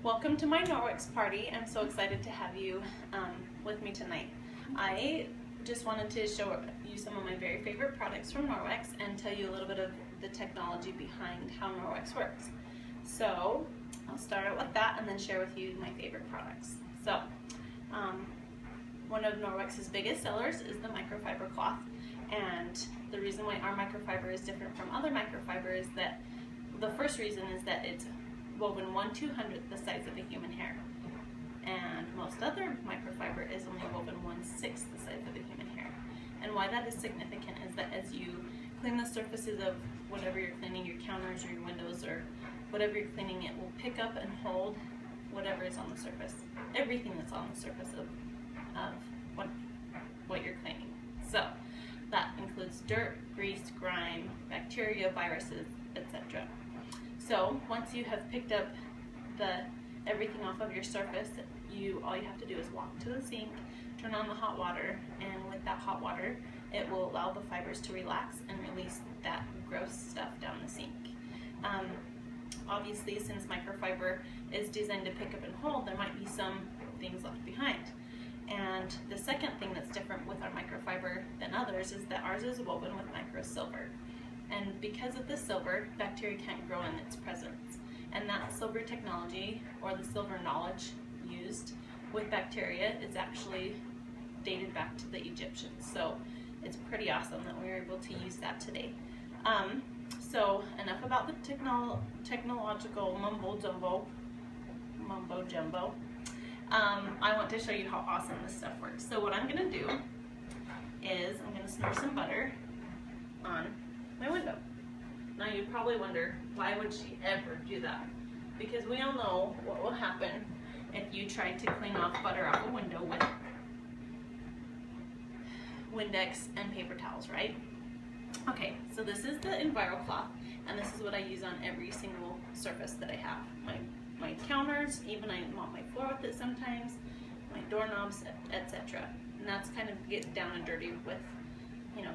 Welcome to my Norwex party. I'm so excited to have you with me tonight. I just wanted to show you some of my very favorite products from Norwex and tell you a little bit of the technology behind how Norwex works. So I'll start out with that and then share with you my favorite products. So one of Norwex's biggest sellers is the microfiber cloth, and the reason why our microfiber is different from other microfiber is that the first reason is that it's woven 1/200th the size of a human hair, and most other microfiber is only woven 1/6 the size of a human hair. And why that is significant is that as you clean the surfaces of whatever you're cleaning, your counters or your windows or whatever you're cleaning, it will pick up and hold whatever is on the surface, everything that's on the surface of what you're cleaning. So that includes dirt, grease, grime, bacteria, viruses, etc. So once you have picked up everything off of your surface, all you have to do is walk to the sink, turn on the hot water, and with that hot water, it will allow the fibers to relax and release that gross stuff down the sink. Obviously, since microfiber is designed to pick up and hold, there might be some things left behind. And the second thing that's different with our microfiber than others is that ours is woven with microsilver. And because of the silver, bacteria can't grow in its presence. And that silver technology, or the silver knowledge used with bacteria, is actually dated back to the Egyptians. So it's pretty awesome that we were able to use that today. So enough about the technological mumbo jumbo. I want to show you how awesome this stuff works. So what I'm going to do is I'm going to smear some butter on my window. Now you'd probably wonder, why would she ever do that? Because we all know what will happen if you try to clean off butter off a window with Windex and paper towels, right? Okay, so this is the EnviroCloth, and this is what I use on every single surface that I have. My counters, even I mop my floor with it sometimes, my doorknobs, etc. And that's kind of get down and dirty with,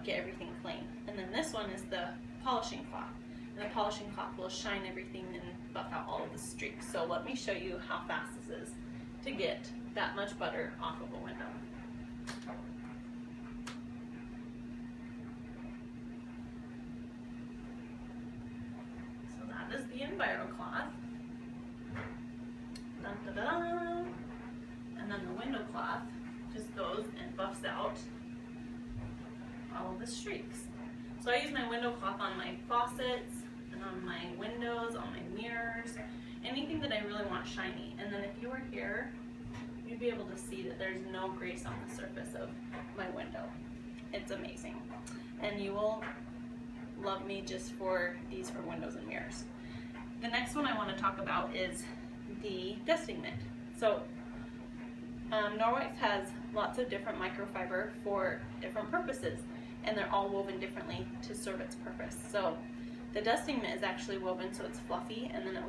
get everything clean. And then this one is the polishing cloth. And the polishing cloth will shine everything and buff out all of the streaks. So let me show you how fast this is to get that much butter off of a window. So that is the EnviroCloth. Dun, dun, dun, dun. And then the window cloth just goes and buffs out all of the streaks. So I use my window cloth on my faucets, and on my windows, on my mirrors, anything that I really want shiny. And then if you were here, you'd be able to see that there's no grease on the surface of my window. It's amazing. And you will love me just for these for windows and mirrors. The next one I want to talk about is the dusting mitt. So Norwex has lots of different microfiber for different purposes, and they're all woven differently to serve its purpose. So the dusting mitt is actually woven so it's fluffy, and then it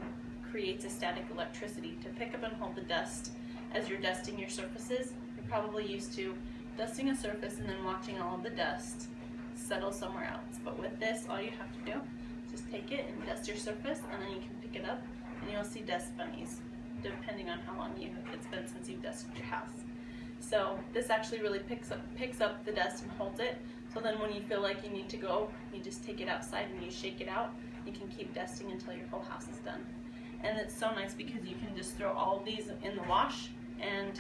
creates a static electricity to pick up and hold the dust as you're dusting your surfaces. You're probably used to dusting a surface and then watching all of the dust settle somewhere else. But with this, all you have to do is just take it and dust your surface, and then you can pick it up and you'll see dust bunnies, depending on how long it's been since you've dusted your house. So this actually really picks up the dust and holds it. So then when you feel like you need to go, you just take it outside and you shake it out. You can keep dusting until your whole house is done. And it's so nice because you can just throw all of these in the wash and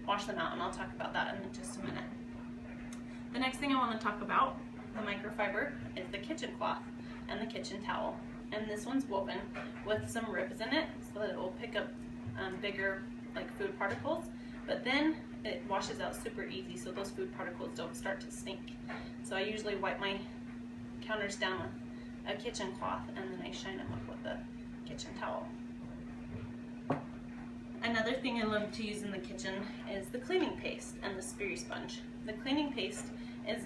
wash them out, and I'll talk about that in just a minute. The next thing I want to talk about, the microfiber, is the kitchen cloth and the kitchen towel. And this one's woven with some ribs in it so that it will pick up bigger food particles, but then it washes out super easy so those food particles don't start to stink. So I usually wipe my counters down with a kitchen cloth, and then I shine them up with a kitchen towel. Another thing I love to use in the kitchen is the cleaning paste and the Spiri sponge. The cleaning paste is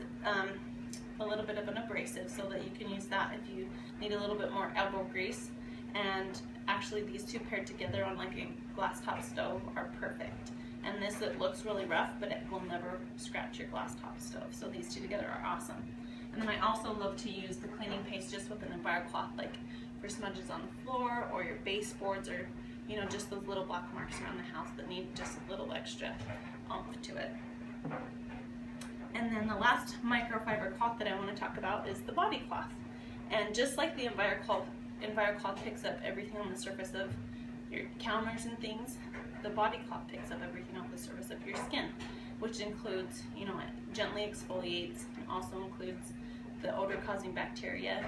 a little bit of an abrasive, so that you can use that if you need a little bit more elbow grease. And actually these two paired together on like a glass top stove are perfect. And this, it looks really rough, but it will never scratch your glass top stove. So these two together are awesome. And then I also love to use the cleaning paste just with an EnviroCloth, like for smudges on the floor or your baseboards or you know, just those little black marks around the house that need just a little extra oomph to it. And then the last microfiber cloth that I want to talk about is the body cloth. And just like the EnviroCloth picks up everything on the surface of your counters and things, the body cloth picks up everything off the surface of your skin, which includes, you know, it gently exfoliates, and also includes the odor-causing bacteria,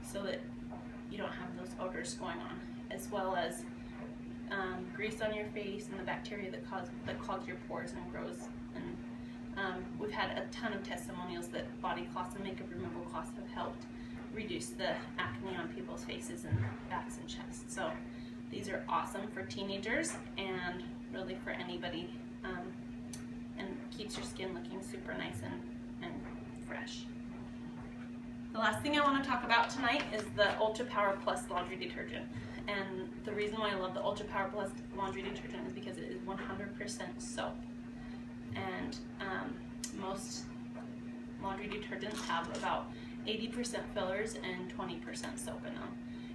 so that you don't have those odors going on, as well as grease on your face and the bacteria that clogs your pores and grows. And we've had a ton of testimonials that body cloths and makeup removal cloths have helped reduce the acne on people's faces and backs and chests. So these are awesome for teenagers and really for anybody, and keeps your skin looking super nice and fresh. The last thing I want to talk about tonight is the Ultra Power Plus laundry detergent. And the reason why I love the Ultra Power Plus laundry detergent is because it is 100% soap. And most laundry detergents have about 80% fillers and 20% soap in them.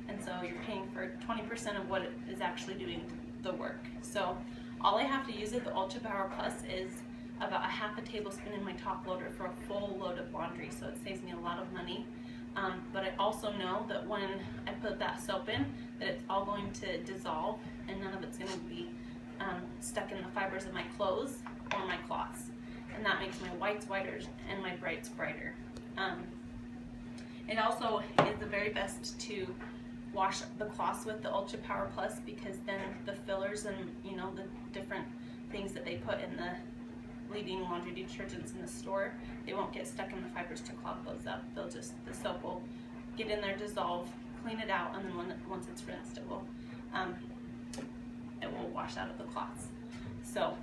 And so you're paying for 20% of what it is actually doing the work. So all I have to use of the Ultra Power Plus is about a half a tablespoon in my top loader for a full load of laundry, so it saves me a lot of money. But I also know that when I put that soap in, that it's all going to dissolve and none of it's going to be stuck in the fibers of my clothes or my cloths. And that makes my whites whiter and my brights brighter. It also is the very best to wash the cloths with the Ultra Power Plus, because then the fillers and, you know, the different things that they put in the leading laundry detergents in the store, they won't get stuck in the fibers to clog those up. They'll just, the soap will get in there, dissolve, clean it out, and then once it's rinsed, it will wash out of the cloths. So,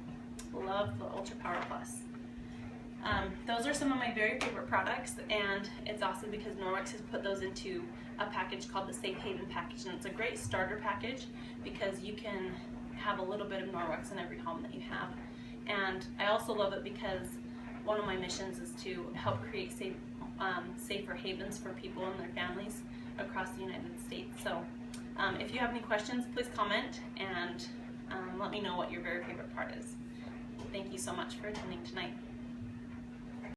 love the Ultra Power Plus. Those are some of my very favorite products, and it's awesome because Norwex has put those into a package called the Safe Haven package, and it's a great starter package because you can have a little bit of Norwex in every home that you have. And I also love it because one of my missions is to help create safer havens for people and their families across the United States. So if you have any questions, please comment and let me know what your very favorite part is. Thank you so much for attending tonight.